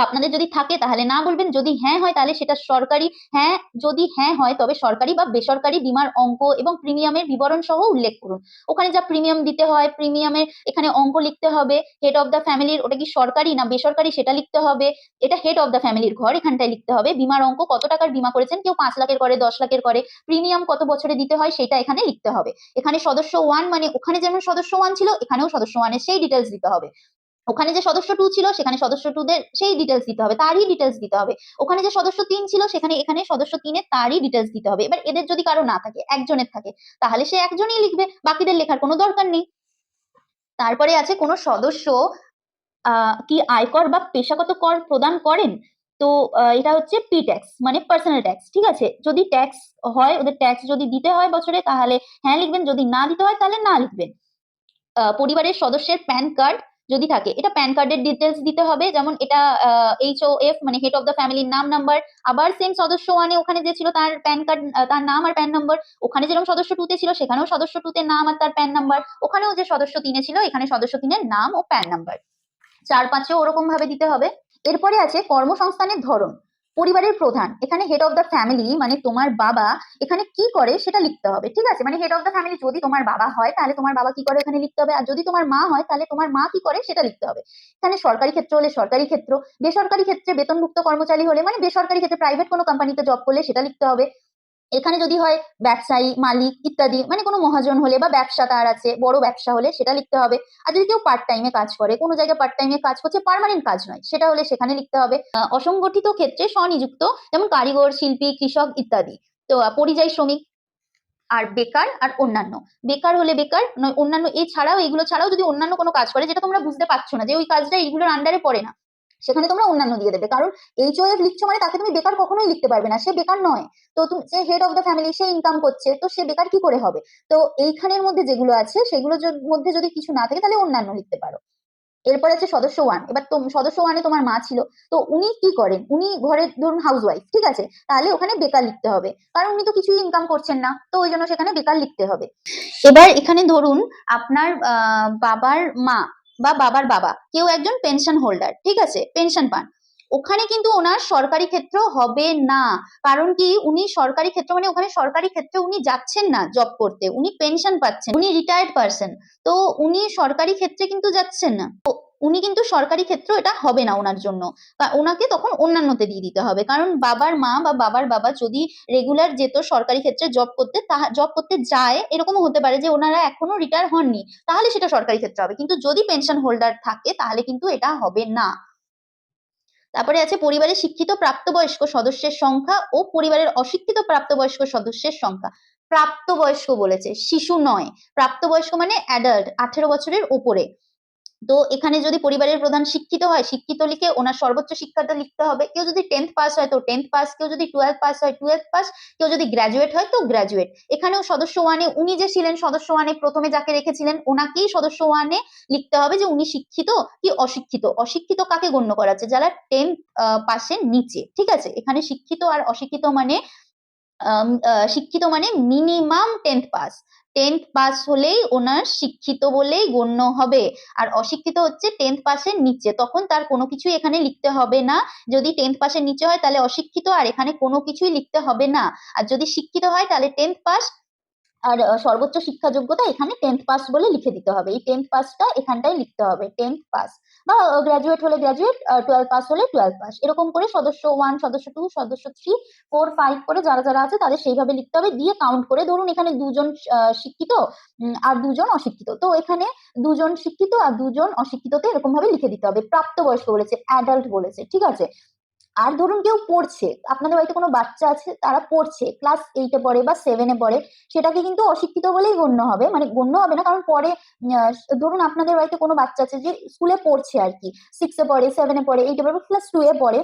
আপনাদের যদি থাকে তাহলে না বলবেন, যদি হ্যাঁ হয় তাহলে সেটা সরকারি। হ্যাঁ, যদি হ্যাঁ হয় তবে সরকারি বা বেসরকারি বীমার অঙ্ক এবং প্রিমিয়ামের বিবরণ সহ উল্লেখ করুন। ওখানে যা প্রিমিয়াম দিতে হয়, প্রিমিয়ামের এখানে অঙ্ক লিখতে হবে। হেড অফ দ্য ফ্যামিলির ওটা কি সরকারি না বেসরকারি সেটা লিখতে হবে। এটা হেড অফ দ্য ফ্যামিলির ঘর, এখানটায় লিখতে হবে। বীমার অঙ্ক কত টাকার বীমা করেছেন, কেউ 5 লাখের করে, 10 লাখের করে, প্রিমিয়াম কত বছরে দিতে হয় সেটা এখানে লিখতে হবে। এখানে সদস্য 1 মানে ওখানে যেমন সদস্য 1 ছিল, এখানেও সদস্য 1 এর সেই ডিটেলস দিতে হবে। ওখানে যে সদস্য 2 ছিল, সেখানে সদস্য 2 দের সেই ডিটেলস দিতে হবে, তারই ডিটেলস দিতে হবে। ওখানে যে সদস্য 3 ছিল, এখানে সদস্য 3 এর তারই ডিটেলস দিতে হবে। এবার এদের যদি কারো না থাকে, একজনের থাকে, তাহলে সে একজনই লিখবে, বাকিদের লেখার কোনো দরকার নেই। তারপরে আছে কোন সদস্য কি আয়কর বা পেশাগত কর প্রদান করেন, তো এটা হচ্ছে পি ট্যাক্স মানে পার্সোনাল ট্যাক্স, ঠিক আছে। যদি ট্যাক্স হয়, ওদের ট্যাক্স যদি দিতে হয় বছরে, তাহলে হ্যাঁ লিখবেন, যদি না দিতে হয় তাহলে না লিখবেন। পরিবারের সদস্যের প্যান কার্ড যদি থাকে, এটা প্যান কার্ডের ডিটেলস দিতে হবে, যেমন এটা HOF মানে হেড অফ দ্য ফ্যামিলির নাম, নাম্বার। আবার সেম সদস্য 1 এ ওখানে যে ছিল তার প্যান কার্ড, তার নাম আর প্যান নাম্বার। ওখানে যেরকম সদস্য 2 তে ছিল, সেখানেও সদস্য 2 তে নাম আর তার প্যান নাম্বার। ওখানেও যে সদস্য 3 এ ছিল, এখানে সদস্য 3 এর নাম ও প্যান নাম্বার। 4, 5 ওরকম ভাবে দিতে হবে। এরপরে আছে কর্মসংস্থানের ধরন। পরিবারের প্রধান, এখানে হেড অফ দ্য ফ্যামিলি মানে তোমার বাবা এখানে কি করে সেটা লিখতে হবে, ঠিক আছে? মানে হেড অফ দ্য ফ্যামিলি যদি তোমার বাবা হয় তাহলে তোমার বাবা কি করে এখানে লিখতে হবে, আর যদি তোমার মা হয় তাহলে তোমার মা কি করে সেটা লিখতে হবে। এখানে সরকারি ক্ষেত্র হলে সরকারি ক্ষেত্র, বেসরকারি ক্ষেত্রে বেতনভুক্ত কর্মচারী হলে মানে বেসরকারি ক্ষেত্রে প্রাইভেট কোনো কোম্পানিতে জব করলে সেটা লিখতে হবে। এখানে যদি হয় ব্যবসায়ী, মালিক ইত্যাদি মানে কোনো মহাজন হলে বা ব্যবসা তার আছে, বড় ব্যবসা হলে সেটা লিখতে হবে। আর যদি কেউ পার্ট টাইমে কাজ করে, কোনো জায়গায় পার্ট টাইমে কাজ করছে, পার্মানেন্ট কাজ নয়, সেটা হলে সেখানে লিখতে হবে। অসংগঠিত ক্ষেত্রে স্বনিযুক্ত, যেমন কারিগর, শিল্পী, কৃষক ইত্যাদি। তো পরিযায়ী শ্রমিক, আর বেকার আর অন্যান্য। বেকার হলে বেকার নয় অন্যান্য, এছাড়াও এগুলো ছাড়াও যদি অন্যান্য কোনো কাজ করে যেটা তোমরা বুঝতে পারছো না যে ওই কাজটা এইগুলোর আন্ডারে পড়ে না, সেখানে তোমরা অন্যান্য দিয়ে দেবে। কারণ HOF লিখছো মানে তাকে তুমি বেকার কখনোই লিখতে পারবে না, সে বেকার নয়। তো তুমি, সে হেড অফ দ্য ফ্যামিলি, সে ইনকাম করছে, তো সে বেকার কি করে হবে? তো এইখানের মধ্যে যেগুলো আছে সেগুলোর মধ্যে যদি কিছু না থাকে তাহলে অন্যান্য লিখতে পারো। এরপরে আছে সদস্য ওয়ান। এবার সদস্য ওয়ানে তোমার মা ছিল, তো উনি কি করেন, উনি ঘরের ধরুন হাউস ওয়াইফ, ঠিক আছে? তাহলে ওখানে বেকার লিখতে হবে, কারণ উনি তো কিছুই ইনকাম করছেন না, তো ওই জন্য সেখানে বেকার লিখতে হবে। এবার এখানে ধরুন আপনার বাবার মা বা বাবার বাবা কেউ একজন পেনশন হোল্ডার, ঠিক আছে, পেনশন পান, ওখানে কিন্তু ওনার সরকারি ক্ষেত্র হবে না। কারণ কি, উনি সরকারি ক্ষেত্র মানে ওখানে সরকারি ক্ষেত্রে উনি যাচ্ছেন না জব করতে, উনি পেনশন পাচ্ছেন, উনি রিটায়ার্ড পারসন, তো উনি সরকারি ক্ষেত্রে কিন্তু যাচ্ছেন না, উনি কিন্তু সরকারি ক্ষেত্র এটা হবে না ওনার জন্য, ওনাকে তখন অন্যান্যতে দিয়ে দিতে হবে। কারণ বাবার মা বা বাবার বাবা যদি রেগুলার যেত সরকারি ক্ষেত্রে জব করতে, জব করতে যায়, এরকমও হতে পারে যে ওনারা এখনো রিটায়ার হননি, তাহলে সেটা সরকারি ক্ষেত্রে হবে, কিন্তু যদি পেনশন হোল্ডার থাকে তাহলে কিন্তু এটা হবে না। তারপরে আছে পরিবারের শিক্ষিত প্রাপ্তবয়স্ক সদস্যের সংখ্যা ও পরিবারের অশিক্ষিত প্রাপ্তবয়স্ক সদস্যের সংখ্যা। প্রাপ্তবয়স্ক বলেছে, শিশু নয়। প্রাপ্তবয়স্ক মানে অ্যাডাল্ট, 18 বছরের উপরে। তো এখানে যদি পরিবারের প্রধান শিক্ষিত হয়, শিক্ষিত লিখে ওনার সর্বোচ্চ শিক্ষাটা লিখতে হবে। কেউ যদি 10th পাস হয় তো 10th পাস, কেউ যদি 12th পাস হয় 12th পাস, কেউ যদি গ্রাজুয়েট হয় তো গ্রাজুয়েট। এখানেও সদস্য ওয়ানে উনি যে ছিলেন সদস্য ওয়ানে প্রথমে যাকে রেখেছিলেন ওনাকেই সদস্য ওয়ানে লিখতে হবে যে উনি শিক্ষিত কি অশিক্ষিত। অশিক্ষিত কাকে গণ্য করা হচ্ছে, যারা 10th পাসের নিচে, ঠিক আছে? এখানে শিক্ষিত আর অশিক্ষিত মানে শিক্ষিত মানে minimum 10th pass, 10th pass হলেই ওনার শিক্ষিত বলেই গণ্য হবে। আর অশিক্ষিত হচ্ছে 10th পাসের নিচে, তখন তার কোনো কিছুই এখানে লিখতে হবে না। যদি 10th পাসের নিচে হয় তাহলে অশিক্ষিত, আর এখানে কোনো কিছুই লিখতে হবে না। আর যদি শিক্ষিত হয় তাহলে 10th পাস, আর সর্বোচ্চ শিক্ষা যোগ্যতা এখানে 10th পাস বলে লিখে দিতে হবে। এই 10th পাসটা এখানটায় লিখতে হবে, 10th পাস, বা গ্রাজুয়েট হলে গ্রাজুয়েট, 12 পাস হলে 12 পাস, এরকম করে সদস্য ওয়ান, সদস্য টু, সদস্য থ্রি, ফোর, ফাইভ করে যারা যারা আছে তাদের সেইভাবে লিখতে হবে, দিয়ে কাউন্ট করে ধরুন এখানে দুজন শিক্ষিত আর দুজন অশিক্ষিত, তো এখানে দুজন শিক্ষিত আর দুজন অশিক্ষিততে এরকম ভাবে লিখে দিতে হবে। প্রাপ্তবয়স্ক বলেছে, অ্যাডাল্ট বলেছে, ঠিক আছে? আর ধরুন কেউ পড়ছে, আপনাদের বাড়িতে কোনো বাচ্চা আছে তারা পড়ছে, ক্লাস 8-এ পড়ে বা 7-এ পড়ে, সেটাকে কিন্তু অশিক্ষিত বলেই গণ্য হবে, মানে গণ্য হবে না, কারণ পরে ধরুন আপনাদের বাড়িতে কোনো বাচ্চা আছে যে স্কুলে পড়ছে আর কি, 6-এ পড়ে, 7-এ পড়ে, 8-এ পড়ে, ক্লাস 2-এ পড়ে,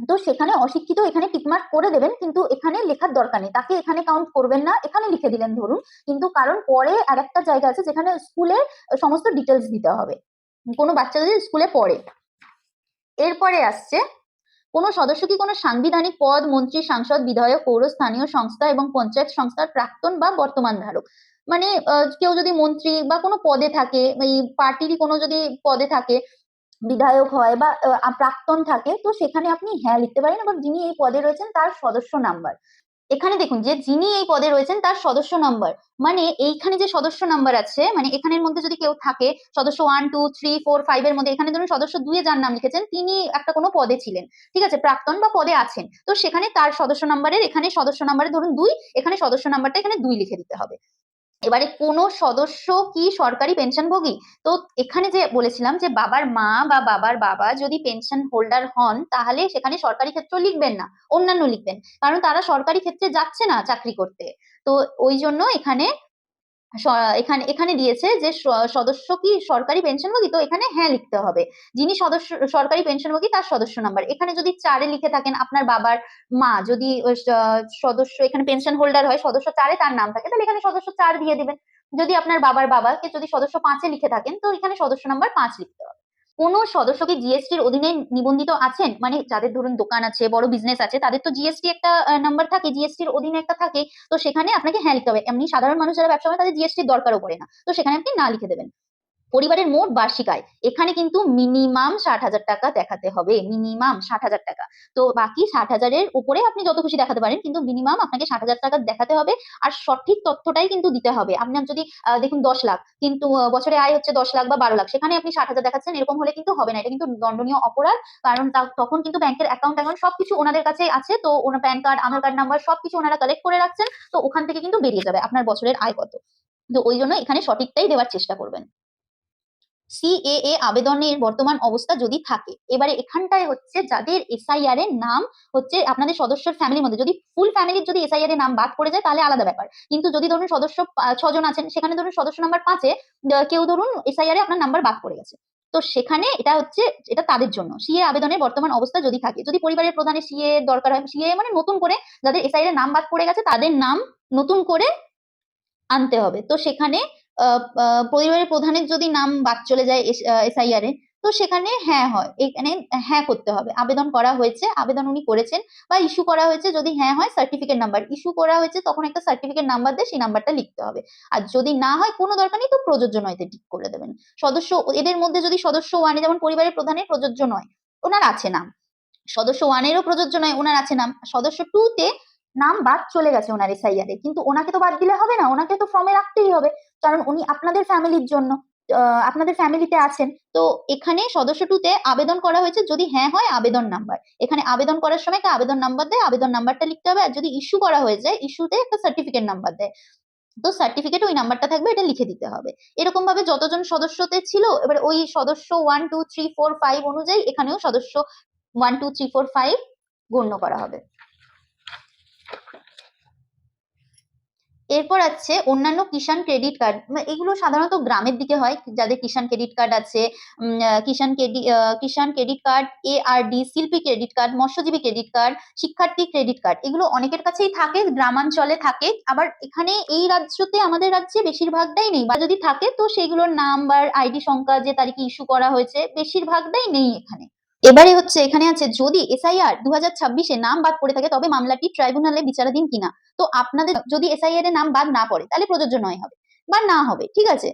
তো সেখানে অশিক্ষিত এখানে টিকমার্ক করে দেবেন, কিন্তু এখানে লেখার দরকার নেই, তাকে এখানে কাউন্ট করবেন না, এখানে লিখে দিলেন ধরুন, কিন্তু কারণ পরে আর একটা জায়গা আছে যেখানে স্কুলের সমস্ত ডিটেলস দিতে হবে কোনো বাচ্চা যদি স্কুলে পড়ে। এরপরে আসছে, কোন সদস্য কি কোনো সাংবিধানিক পদ, মন্ত্রী, সাংসদ, বিধায়ক, পৌর, স্থানীয় সংস্থা এবং পঞ্চায়েত সংস্থার প্রাক্তন বা বর্তমান ধারক, মানে কেউ যদি মন্ত্রী বা কোনো পদে থাকে, এই পার্টিরই কোনো যদি পদে থাকে, বিধায়ক হয় বা প্রাক্তন থাকে, তো সেখানে আপনি হ্যাঁ লিখতে পারেন, এবং যিনি এই পদে রয়েছেন তার সদস্য নাম্বার। এখানে দেখুন যে যিনি এই পদে রয়েছেন তার সদস্য নাম্বার, মানে এইখানে যে সদস্য নাম্বার আছে, মানে এখানের মধ্যে যদি কেউ থাকে সদস্য 1, 2, 3, 4, 5 এর মধ্যে, এখানে ধরুন সদস্য 2-এ যার নাম লিখেছেন তিনি একটা কোনো পদে ছিলেন, ঠিক আছে, প্রাক্তন বা পদে আছেন, তো সেখানে তার সদস্য নাম্বারের, এখানে সদস্য নাম্বারে ধরুন 2, এখানে সদস্য নাম্বারটা এখানে 2 লিখে দিতে হবে। এবারে কোন সদস্য কি সরকারি পেনশনভোগী, তো এখানে যে বলেছিলাম যে বাবার মা বা বাবার বাবা যদি পেনশন হোল্ডার হন তাহলে সেখানে সরকারি ক্ষেত্র লিখবেন না, অন্যান্য লিখবেন, কারণ তারা সরকারি ক্ষেত্রে যাচ্ছে না চাকরি করতে। তো ওই জন্য এখানে এখানে এখানে দিয়েছে যে সদস্য কি সরকারি পেনশনভোগী, তো এখানে হ্যাঁ লিখতে হবে। যিনি সদস্য সরকারি পেনশনভোগী তার সদস্য নাম্বার, এখানে যদি 4-এ লিখে থাকেন আপনার বাবার মা যদি সদস্য এখানে পেনশন হোল্ডার হয়, সদস্য 4-এ তার নাম থাকে, তাহলে এখানে সদস্য 4 দিয়ে দিবেন। যদি আপনার বাবার বাবাকে যদি সদস্য 5-এ লিখে থাকেন তো এখানে সদস্য নাম্বার 5 লিখতে হবে। কোন সদস্য কি জিএসটির অধীনে নিবন্ধিত আছেন, মানে যাদের ধরুন দোকান আছে, বড় বিজনেস আছে, তাদের তো জিএসটি একটা নাম্বার থাকে, জিএসটির অধীনে একটা থাকে, তো সেখানে আপনাকে হ্যাঁ লিখতে হবে। এমনি সাধারণ মানুষ যারা ব্যবসা করে তাদের জিএসটির দরকারও পড়ে না, তো সেখানে আপনি না লিখে দেবেন। পরিবারের মোট বার্ষিক আয়, এখানে কিন্তু মিনিমাম 60,000 টাকা দেখাতে হবে, মিনিমাম 60,000 টাকা। তো বাকি 60,000-এর উপরে আপনি যত খুশি দেখাতে পারেন, কিন্তু মিনিমাম আপনাকে 60,000 টাকা দেখাতে হবে। আর সঠিক তথ্যটাই কিন্তু দিতে হবে। আপনার যদি দেখুন 10 লাখ, কিন্তু বছরে আয় হচ্ছে 10 লাখ বা 12 লাখ, সেখানে আপনি 60,000 দেখাচ্ছেন, এরকম হলে কিন্তু হবে না, এটা কিন্তু দণ্ডনীয় অপরাধ। কারণ তখন কিন্তু ব্যাংকের অ্যাকাউন্ট সবকিছু ওনাদের কাছে আছে, তো ওনার pan card, Aadhaar card number সবকিছু ওনারা কালেক্ট করে রাখছেন, তো ওখান থেকে কিন্তু বেরিয়ে যাবে আপনার বছরের আয় কত। তো ওই জন্য এখানে সঠিকটাই দেওয়ার চেষ্টা করবেন। সিএএ আবেদনের বর্তমান অবস্থা যদি থাকে, এবারে এখানটায় হচ্ছে যাদের এসআইআর এর নাম হচ্ছে আপনাদের সদস্যর ফ্যামিলির মধ্যে, যদি ফুল ফ্যামিলির যদি এসআইআর এর নাম বাদ পড়ে যায় তাহলে আলাদা ব্যাপার। কিন্তু যদি ধরুন সদস্য 6 জন আছেন, সেখানে ধরুন সদস্য নাম্বার 5-এ কেউ ধরুন এসআইআর এ আপনার নাম্বার বাদ পড়ে গেছে, তো সেখানে এটা তাদের জন্য সিএ আবেদনের বর্তমান অবস্থা যদি থাকে। যদি পরিবারের প্রধানের সিএ দরকার হয়, সিএ মানে নতুন করে যাদের এসআইআর এর নাম বাদ পড়ে গেছে তাদের নাম নতুন করে আনতে হবে। তো সেখানে পরিবারের প্রধানের যদি নাম বাদ চলে যায় এসআইআর এ, তো সেখানে হ্যাঁ হয়, এখানে হ্যাঁ করতে হবে। আবেদন করা হয়েছে, আবেদন উনি করেছেন বা ইস্যু করা হয়েছে, যদি হ্যাঁ হয় সার্টিফিকেট নাম্বার ইস্যু করা হয়েছে, তখন একটা সার্টিফিকেট নাম্বার দিয়ে সেই নাম্বারটা লিখতে হবে। আর যদি না হয়, কোনো দরকার নেই, তো প্রযোজ্য নয়তে টিক করে দেবেন। সদস্য, এদের মধ্যে যদি সদস্য 1-এ, যেমন পরিবারের প্রধানের প্রযোজ্য নয়, ওনার আছে নাম, সদস্য 1-এরও প্রযোজ্য নয়, ওনার আছে নাম, সদস্য 2-তে নাম বাদ চলে গেছে ওনার এসআইআর এ, কিন্তু ওনাকে তো বাদ দিলে হবে না, ওনাকে তো ফর্মে রাখতেই হবে, কারণ উনি আপনাদের ফ্যামিলির জন্য, আপনাদের ফ্যামিলিতে আছেন। তো এখানে সদস্য 2-তে আবেদন করা হয়েছে, যদি হ্যাঁ হয় আবেদন নাম্বার, এখানে আবেদন করার সময় একটা আবেদন নাম্বার দেয়, আবেদন নাম্বারটা লিখতে হবে। আর যদি ইস্যু করা হয়ে যায়, ইস্যুতে একটা সার্টিফিকেট নাম্বার দেয়, তো সার্টিফিকেট ওই নাম্বারটা থাকবে, এটা লিখে দিতে হবে। এরকম ভাবে যতজন সদস্যতে ছিল, এবার ওই সদস্য 1 2 3 4 5 অনুযায়ী এখানেও সদস্য 1 2 3 4 5 গণ্য করা হবে। এরপর আছে অন্যান্য কিষাণ ক্রেডিট কার্ড। এগুলো সাধারণত গ্রামের দিকে হয়, যাদের কিষাণ ক্রেডিট কার্ড আছে, কিষাণ ক্রেডিট কার্ড, এআরডি, শিল্পী ক্রেডিট কার্ড, মৎস্যজীবী ক্রেডিট কার্ড, শিক্ষার্থী ক্রেডিট কার্ড, এগুলো অনেকের কাছেই থাকে, গ্রামাঞ্চলে থাকে। আবার এখানে এই রাজ্যতে, আমাদের রাজ্যে বেশিরভাগটাই নেই, বা যদি থাকে তো সেগুলোর নাম্বার, আইডি সংখ্যা, যে তারিখে ইস্যু করা হয়েছে, বেশিরভাগটাই নেই এখানে। এবারে হচ্ছে এখানে আছে, যদি এসআইআর 2026-এ নাম বাদ পড়ে থাকে, তবে মামলাটি ট্রাইব্যুনালে বিচারাধীন কিনা। তো আপনাদের যদি এসআইআর এর নাম বাদ না পড়ে, তাহলে প্রযোজ্য নয় হবে বা না হবে, ঠিক আছে,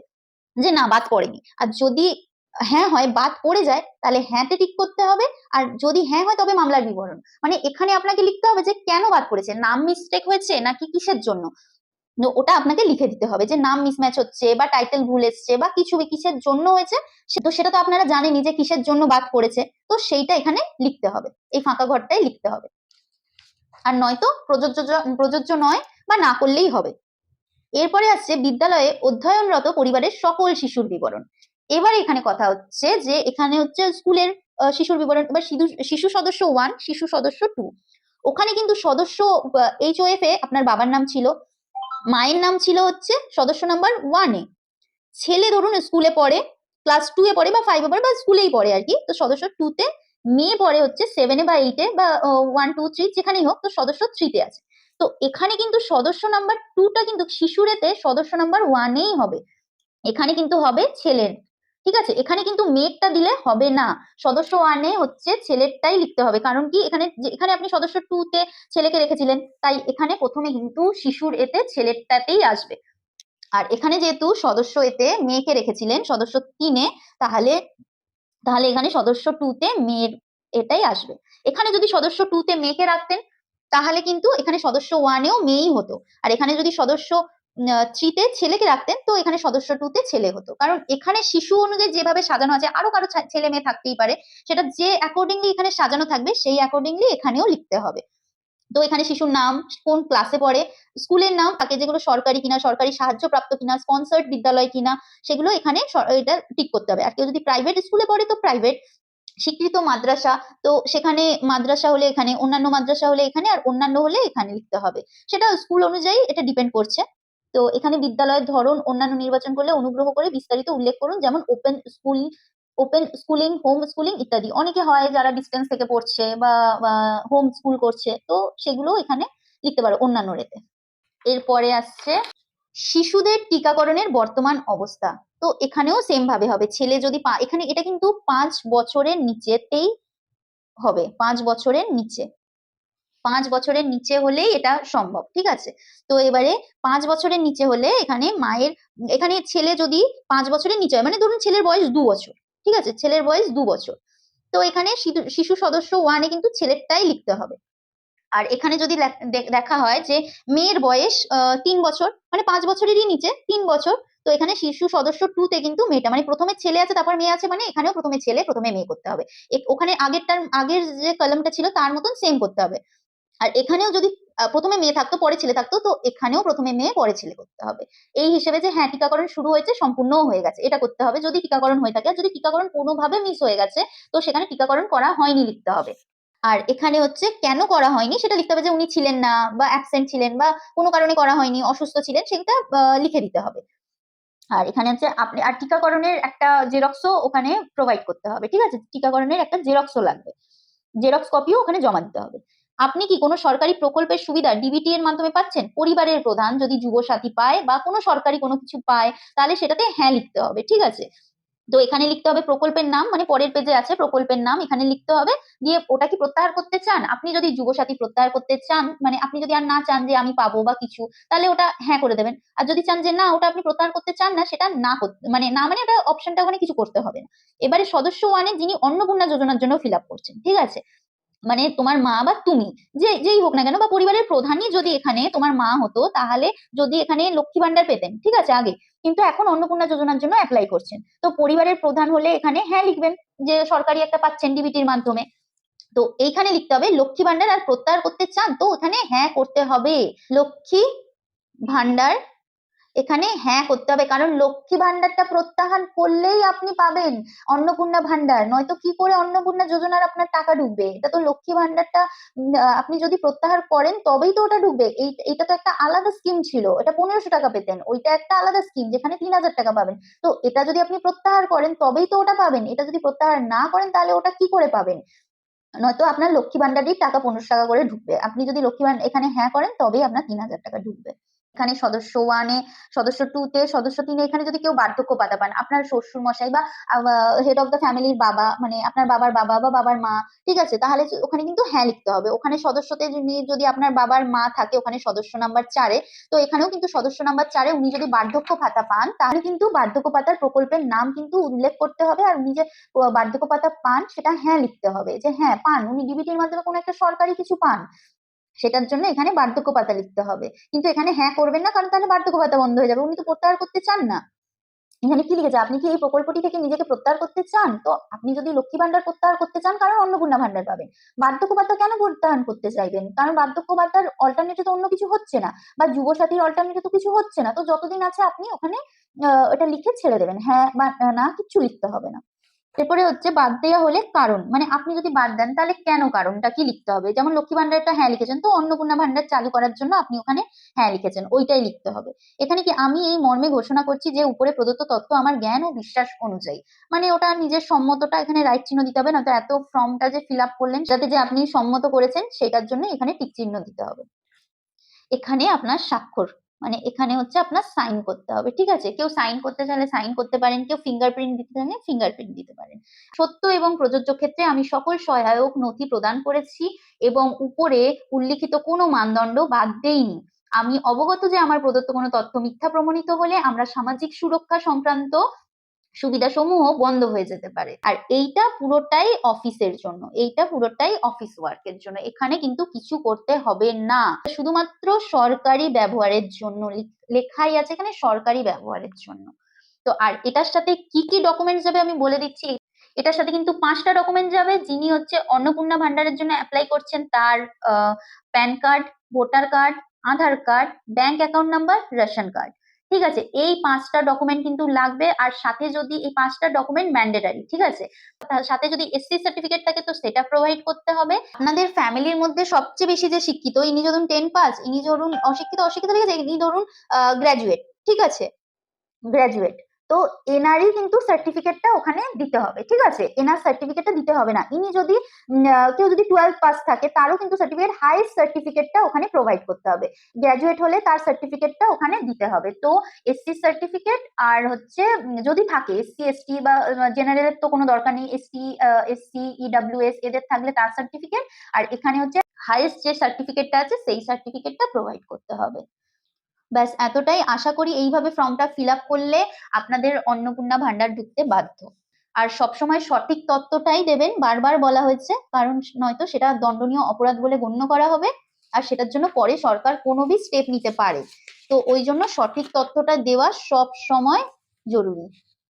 যে না বাদ পড়েনি। আর যদি হ্যাঁ হয়, বাদ পড়ে যায়, তাহলে হ্যাঁতে টিক করতে হবে। আর যদি হ্যাঁ হয়, তবে মামলার বিবরণ, মানে এখানে আপনাকে লিখতে হবে যে কেন বাদ পড়েছে, নাম মিস্টেক হয়েছে নাকি কিসের জন্য, ওটা আপনাকে লিখে দিতে হবে, যে নাম মিসম্যাচ হচ্ছে বা টাইটেল ভুল এসছে বা কিছু কিসের জন্য হয়েছে, তো সেটা তো আপনারা জানেনই যে কিসের জন্য বাদ পড়েছে, তো সেইটা এখানে লিখতে হবে, এই ফাঁকা ঘরটাই লিখতে হবে। আর নয়তো প্রযোজ্য নয় বা না করলেই হবে। এরপরে আসছে বিদ্যালয়ে অধ্যয়নরত পরিবারের সকল শিশুর বিবরণ। এবার এখানে কথা হচ্ছে যে এখানে হচ্ছে স্কুলের শিশুর বিবরণ। এবার শিশু সদস্য 1, শিশু সদস্য 2, ওখানে কিন্তু সদস্য HOF এ আপনার বাবার নাম ছিল, মায়ের নাম ছিল হচ্ছে সদস্য নাম্বার 1-এ, ছেলে ধরুন স্কুলে পড়ে, ক্লাস 2-এ পড়ে বা 5-এ পড়ে বা স্কুলেই পড়ে আর কি, তো সদস্য 2-তে, মেয়ে পড়ে হচ্ছে 7-এ বা 8-এ বা 1 2 3 যেখানেই হোক, তো সদস্য 3-তে আছে। তো এখানে কিন্তু সদস্য নাম্বার 2টা কিন্তু শিশুরেতে সদস্য নাম্বার 1-এই হবে, এখানে কিন্তু হবে ছেলের, ঠিক আছে, এখানে কিন্তু মেয়েরটা দিলে হবে না, সদস্য 1-এ হচ্ছে ছেলেরটাই লিখতে হবে। কারণ কি, এখানে আপনি সদস্য 2-তে ছেলেকে রেখেছিলেন, তাই এখানে প্রথমে কিন্তু শিশুর এতে ছেলেরটাতেই আসবে। আর এখানে যেহেতু সদস্য এতে মেয়েকে রেখেছিলেন সদস্য 3-এ, তাহলে তাহলে এখানে সদস্য 2-তে মেয়ের এটাই আসবে। এখানে যদি সদস্য 2-তে মেয়েকে রাখতেন, তাহলে কিন্তু এখানে সদস্য 1-এও মেয়েই হতো। আর এখানে যদি সদস্য 3-তে ছেলেকে রাখতেন, তো এখানে সদস্য 2-তে ছেলে হতো। কারণ এখানে শিশু অনুযায়ী যেভাবে সাজানো আছে, আরো কারো ছেলে মেয়ে থাকতেই পারে, সেটা যে অ্যাকর্ডিংলি এখানে সাজানো থাকবে, সেই অ্যাকর্ডিংলি এখানেও লিখতে হবে। তো এখানে শিশুর নাম, কোন ক্লাসে পড়ে, স্কুলের নাম, তাকে যেগুলো সরকারি কিনা, সরকারি সাহায্যপ্রাপ্ত কিনা, স্পন্সার্ড বিদ্যালয় কিনা, সেগুলো এখানে এটা টিক করতে হবে। আর কেউ যদি প্রাইভেট স্কুলে পড়ে, তো প্রাইভেট, স্বীকৃত মাদ্রাসা, তো সেখানে মাদ্রাসা হলে এখানে, অন্যান্য মাদ্রাসা হলে এখানে, আর অন্যান্য হলে এখানে লিখতে হবে। সেটা স্কুল অনুযায়ী এটা ডিপেন্ড করছে। তো এখানে বিদ্যালয়ের ধরন অন্যান্য নির্বাচন করলে অনুগ্রহ করে বিস্তারিত উল্লেখ করুন, যেমন ওপেন স্কুলিং, হোম স্কুলিং ইত্যাদি। অনেকে হয় যারা ডিস্টেন্স থেকে পড়ছে বা হোম স্কুল করছে, তো সেগুলো এখানে লিখতে পারো অন্যান্য রেতে। এরপরে আসছে শিশুদের টিকাকরণের বর্তমান অবস্থা। তো এখানেও সেম ভাবে হবে, ছেলে যদি এখানে এটা কিন্তু 5 বছরের নিচেতেই হবে, 5 বছরের নিচে। 5 বছরের নিচে হলেই এটা সম্ভব, ঠিক আছে। তো এবারে 5 বছরের নিচে হলে এখানে ছেলে যদি 5 বছরের নিচে হয়, মানে ধরুন ছেলের বয়স 2 বছর, ঠিক আছে, ছেলের বয়স 2 বছর, তো এখানে শিশু সদস্য 1 এ কিন্তু ছেলেরটাই লিখতে হবে। আর এখানে যদি দেখা হয় যে মেয়ের বয়স 3 বছর, মানে 5 বছরেরই নিচে 3 বছর, তো এখানে শিশু সদস্য 2 তে কিন্তু মেয়েটা, মানে প্রথমে ছেলে আছে তারপর মেয়ে আছে, মানে এখানেও প্রথমে ছেলে প্রথমে মেয়ে করতে হবে। ওখানে আগের যে কলামটা ছিল তার মতন সেম করতে হবে। আর এখানেও যদি প্রথমে মেয়ে থাকতো পরে ছেলে থাকতো, তো এখানেও প্রথমে মেয়ে পরে ছেলে করতে হবে। এই হিসেবে যে হ্যাঁ টিকাকরণ শুরু হয়েছে, সম্পূর্ণও হয়ে গেছে, এটা করতে হবে যদি টিকাকরণ হয়ে থাকে। আর যদি টিকাকরণ কোনোভাবে মিস হয়ে গেছে, তো সেখানে টিকাকরণ করা হয়নি লিখতে হবে। আর এখানে হচ্ছে কেন করা হয়নি সেটা লিখতে হবে, যে উনি ছিলেন না বা অ্যাবসেন্ট ছিলেন বা কোনো কারণে করা হয়নি, অসুস্থ ছিলেন, সেটা লিখে দিতে হবে। আর এখানে হচ্ছে আপনি আর টিকাকরণের একটা জেরক্সও ওখানে প্রোভাইড করতে হবে, ঠিক আছে, টিকাকরণের একটা জেরক্সও লাগবে, জেরক্স কপিও ওখানে জমা দিতে হবে। আপনি কি কোনো সরকারি প্রকল্পের সুবিধা ডিবিটি এর মাধ্যমে পাচ্ছেন? পরিবারের প্রধান যদি যুবসাথী পায় বা কোনো সরকারি কোনো কিছু পায়, তাহলে সেটাতে হ্যাঁ লিখতে হবে, ঠিক আছে। তো এখানে লিখতে হবে প্রকল্পের নাম, মানে পরের পেজে আছে প্রকল্পের নাম, এখানে লিখতে হবে। দিয়ে ওটা কি প্রত্যাহার করতে চান, আপনি যদি যুবসাথী প্রত্যাহার করতে চান, মানে আপনি যদি আর না চান যে আমি পাবো বা কিছু, তাহলে ওটা হ্যাঁ করে দেবেন। আর যদি চান যে না ওটা আপনি প্রত্যাহার করতে চান না, সেটা না করতে, মানে ওটা অপশনটা ওখানে কিছু করতে হবে না। এবারে সদস্য 1 এ যিনি অন্নপূর্ণা যোজনার জন্য ফিল আপ করছেন, ঠিক আছে, মানে তোমার মা বা তুমি, যেই হোক না কেন, বা পরিবারের প্রধানই যদি এখানে তোমার মা হতো, তাহলে যদি এখানে লক্ষ্মী ভান্ডার পেতেন, ঠিক আছে, আগে, কিন্তু এখন অন্নপূর্ণা যোজনার জন্য অ্যাপ্লাই করছেন, তো পরিবারের প্রধান হলে এখানে হ্যাঁ লিখবেন, যে সরকারি একটা পাচ্ছেন ডিবিটির মাধ্যমে। তো এইখানে লিখতে হবে লক্ষ্মী ভান্ডার আর প্রত্যাহার করতে চান, তো ওখানে হ্যাঁ করতে হবে, লক্ষ্মী ভান্ডার এখানে হ্যাঁ করতে হবে, কারণ লক্ষ্মী ভান্ডারটা প্রত্যাহার করলেই আপনি পাবেন অন্নপূর্ণা ভান্ডার, নয়তো কি করে অন্নপূর্ণা যোজনার আপনার টাকা ঢুকবে? এটা তো লক্ষ্মী ভান্ডারটা আপনি যদি প্রত্যাহার করেন তবেই তো ওটা ঢুকবে। এইটা তো একটা আলাদা স্কিম ছিল, এটা 1500 টাকা পেতেন, ওইটা একটা আলাদা স্কিম যেখানে 3000 টাকা পাবেন। তো এটা যদি আপনি প্রত্যাহার করেন তবেই তো ওটা পাবেন, এটা যদি প্রত্যাহার না করেন তাহলে ওটা কি করে পাবেন? নয়তো আপনার লক্ষ্মী ভান্ডারের টাকা 1500 টাকা করে ঢুকবে, আপনি যদি লক্ষ্মী ভান্ডার এখানে হ্যাঁ করেন তবেই আপনার 3000 টাকা ঢুকবে। এখানে সদস্য 1 এ, সদস্য 2 তে, সদস্য 3 এ এখানে যদি কেউ বার্ধক্য ভাতা পান, আপনার শ্বশুর মশাই বা হেড অফ দ্য ফ্যামিলির বাবা, মানে আপনার বাবার বাবা বা বাবার মা, ঠিক আছে, তাহলে ওখানে কিন্তু হ্যাঁ লিখতে হবে। ওখানে সদস্যতে যদি আপনার বাবার মা থাকে ওখানে সদস্য নাম্বার 4 এ, তো এখানেও কিন্তু সদস্য নাম্বার 4 এ উনি যদি বার্ধক্য ভাতা পান, তাহলে কিন্তু বার্ধক্য ভাতার প্রকল্পের নাম কিন্তু উল্লেখ করতে হবে, আর উনি যে বার্ধক্য ভাতা পান সেটা হ্যাঁ লিখতে হবে, যে হ্যাঁ পান, উনি ডিবিটির মাধ্যমে কোনো একটা সরকারি কিছু পান, সেটার জন্য এখানে বার্ধক্য ভাতা লিখতে হবে। কিন্তু এখানে হ্যাঁ করবেন না, কারণ তাহলে বার্ধক্য ভাতা বন্ধ হয়ে যাবে, উনি তো প্রত্যাহার করতে চান না। এখানে কি লিখেছে, আপনি কি এই প্রকল্পটি থেকে নিজেকে প্রত্যাহার করতে চান? তো আপনি যদি লক্ষ্মী ভান্ডার প্রত্যাহার করতে চান, কারণ অন্নপূর্ণা ভান্ডার পাবেন। বার্ধক্য ভাতা কেন প্রত্যাহার করতে চাইবেন? কারণ বার্ধক্য ভাতার অল্টারনেটিভ তো অন্য কিছু হচ্ছে না, বা যুবসাথীর অল্টারনেটিভ তো কিছু হচ্ছে না, তো যতদিন আছে আপনি ওখানে এটা লিখে ছেড়ে দেবেন, হ্যাঁ বা না কিচ্ছু লিখতে হবে না। এরপরে হচ্ছে বাদ দেওয়া হলে কারণ, মানে আপনি যদি বাদ দেন তাহলে কেন, কারণটা কি লিখতে হবে। যেমন লক্ষ্মী ভান্ডারটা হ্যাঁ লিখেছেন, তো অন্নপূর্ণা ভান্ডার চালু করার জন্য আপনি ওখানে হ্যাঁ লিখেছেন, ওইটাই লিখতে হবে। এখানে কি আমি এই মর্মে ঘোষণা করছি যে উপরে প্রদত্ত তথ্য আমার জ্ঞান ও বিশ্বাস অনুযায়ী, মানে ওটা নিজের সম্মতটা এখানে রাইট চিহ্ন দিতে হবে, না তো এত ফর্মটা যে ফিল আপ করলেন যাতে যে আপনি সম্মত করেছেন সেটার জন্য এখানে টিক চিহ্ন দিতে হবে। এখানে আপনার স্বাক্ষর, মানে এখানে হচ্ছে আপনার সাইন করতে হবে, ঠিক আছে, কেউ সাইন করতে চাইলে সাইন করতে পারেন, কেউ ফিঙ্গারপ্রিন্ট দিতে চাইলে ফিঙ্গারপ্রিন্ট দিতে পারেন। সত্য এবং প্রযোজ্য ক্ষেত্রে আমি সকল সহায়ক নথি প্রদান করেছি এবং উপরে উল্লিখিত কোনো মানদণ্ড বাদ দেইনি। আমি অবগত যে আমার প্রদত্ত কোনো তথ্য মিথ্যা প্রমাণিত হলে আমরা সামাজিক সুরক্ষা সংক্রান্ত সুবিধাসমূহ বন্ধ হয়ে যেতে পারে। আর এইটা পুরোটাই অফিসের জন্য, এইটা পুরোটাই অফিস ওয়ার্কের জন্য, এখানে কিন্তু কিছু করতে হবে না, শুধুমাত্র সরকারি ব্যবহারের জন্য লেখাই আছে এখানে, সরকারি ব্যবহারের জন্য। তো আর এটার সাথে কি কি ডকুমেন্টস যাবে আমি বলে দিচ্ছি। এটার সাথে কিন্তু 5টা ডকুমেন্ট যাবে। যিনি হচ্ছে অন্নপূর্ণা ভান্ডারের জন্য অ্যাপ্লাই করছেন তার PAN card, voter card, Aadhaar card, bank account number, ration card, ঠিক আছে, এই 5টা ডকুমেন্ট কিন্তু লাগবে। আর সাথে যদি এই 5টা ডকুমেন্ট ম্যান্ডেটারি, ঠিক আছে, তার সাথে যদি এসসি সার্টিফিকেট থাকে তো সেটা প্রোভাইড করতে হবে। আপনাদের ফ্যামিলির মধ্যে সবচেয়ে বেশি যে শিক্ষিত, ইনি ধরুন 10 পাস, ইনি ধরুন অশিক্ষিত, ঠিক আছে, ইনি ধরুন গ্রাজুয়েট, ঠিক আছে, গ্রাজুয়েট, তো এনারই কিন্তু সার্টিফিকেটটা ওখানে দিতে হবে, ঠিক আছে, এনার সার্টিফিকেটটা দিতে হবে না। ইনি যদি কেউ যদি 12 পাস থাকে তারও কিন্তু সার্টিফিকেট, হাইয়েস্ট সার্টিফিকেটটা ওখানে প্রোভাইড করতে হবে। গ্রাজুয়েট হলে তার সার্টিফিকেটটা ওখানে দিতে হবে। তো এসসি সার্টিফিকেট, আর হচ্ছে যদি থাকে এসসি এসটি বা জেনারেলের তো কোনো দরকার নেই, এসসি ইডব্লিউএস এদের থাকলে তার সার্টিফিকেট, আর এখানে হচ্ছে হাইয়েস্ট যে সার্টিফিকেটটা আছে সেই সার্টিফিকেটটা প্রোভাইড করতে হবে। ব্যাস এতটাই, আশা করি এইভাবে ফর্মটা ফিল আপ করলে আপনাদের অন্নপূর্ণা ভান্ডার ঢুকতে বাধ্য। আর সবসময় সঠিক তথ্যটাই দেবেন, বারবার বলা হয়েছে, কারণ নয়তো সেটা দণ্ডনীয় অপরাধ বলে গণ্য করা হবে, আর সেটার জন্য পরে সরকার কোনো স্টেপ নিতে পারে। তো ওই জন্য সঠিক তথ্যটা দেওয়া সব সময় জরুরি।